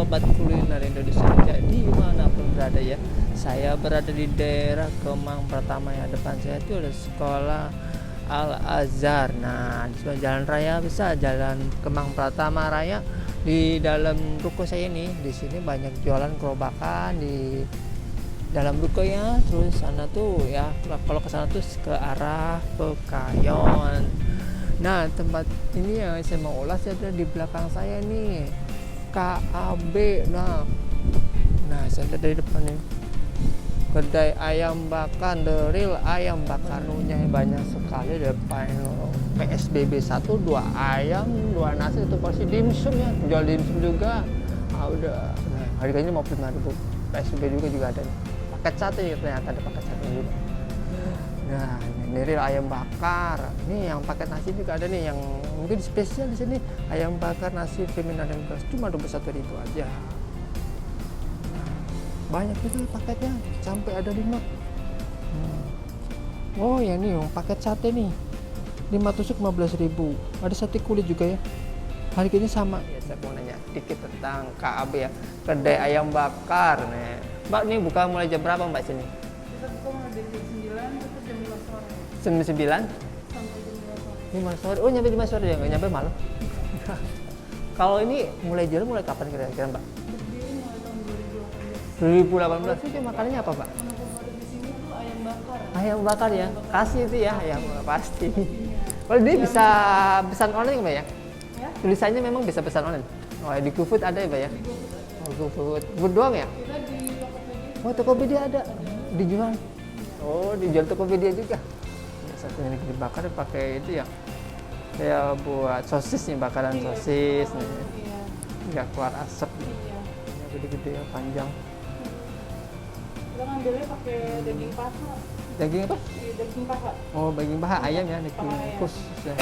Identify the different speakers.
Speaker 1: sobat kuliner Indonesia. Jadi manapun berada ya, saya berada di daerah Kemang Pratama ya. Depan saya itu ada sekolah Al Azhar. Nah, di sebelah jalan raya bisa jalan Kemang Pratama Raya. Di dalam ruko saya ini, di sini banyak jualan gerobakan di dalam ruko ya. Terus sana tuh ya, kalau ke sana tuh ke arah Pekayon. Nah, tempat ini yang saya mau ulas ada di belakang saya nih, KAB. Nah, saya lihat dari depan nih, kedai ayam bakar, The Real ayam bakar. Menunya banyak sekali, depan PSBB 1, 2 ayam, 2 nasi, itu porsi dimsum ya, jual dimsum juga. Udah. Nah, harganya 55.000. PSBB juga ada nih. Paket satu ya, ternyata ada paket satu juga. Nah, ini Real ayam bakar. Ini yang paket nasi juga ada nih, yang mungkin spesial di sini, ayam bakar nasi femina dan gas cuma 21.000 aja. Banyak juga paketnya, sampai ada 5. Oh ya, nih yang paket sate nih, 5 tusuk 15.000. Ada sate kulit juga ya, harganya sama ya. Saya mau nanya sedikit tentang KAB ya, kedai ayam bakar nih. Mbak, ini buka mulai jam berapa Mbak sini?
Speaker 2: Kita buka mulai dari jam 9 sampai jam 5 sore.
Speaker 1: Jam 9
Speaker 2: Sampai jam 5 sore.
Speaker 1: 5 sore. Oh, nyampe 5 sore ya, nggak nyampe malam. Kalau ini mulai jual mulai kapan kira-kira Mbak?
Speaker 2: Berdiri mulai tahun
Speaker 1: 2018
Speaker 2: 2018.
Speaker 1: itu makanannya apa Pak?
Speaker 2: Menu favorit di sini tuh ayam bakar.
Speaker 1: Ayam bakar ya, kasih itu ya, ayam pasti. Kalau dia bisa pesan online nggak Mbak ya?
Speaker 2: Ya,
Speaker 1: Tulisannya memang bisa pesan online. Oh, di GoFood ada ya Mbak ya?
Speaker 2: di GoFood ada.
Speaker 1: Oh, GoFood. GoFood doang ya?
Speaker 2: Kita di Tokopedia.
Speaker 1: Oh, Tokopedia ada, dijual. Oh, dijual Tokopedia juga. Ya, satunya ini dibakar pakai itu ya, kayak buat sosis nih, bakaran
Speaker 2: Iya,
Speaker 1: sosis nih.
Speaker 2: Iya.
Speaker 1: Nggak keluar asap.
Speaker 2: Iya.
Speaker 1: Ini gede-gede ya, panjang.
Speaker 2: Kita ngambilnya pakai daging paha.
Speaker 1: Daging apa?
Speaker 2: Daging paha.
Speaker 1: Oh, daging paha ayam ya, daging
Speaker 2: Paha ayam.
Speaker 1: khusus ya.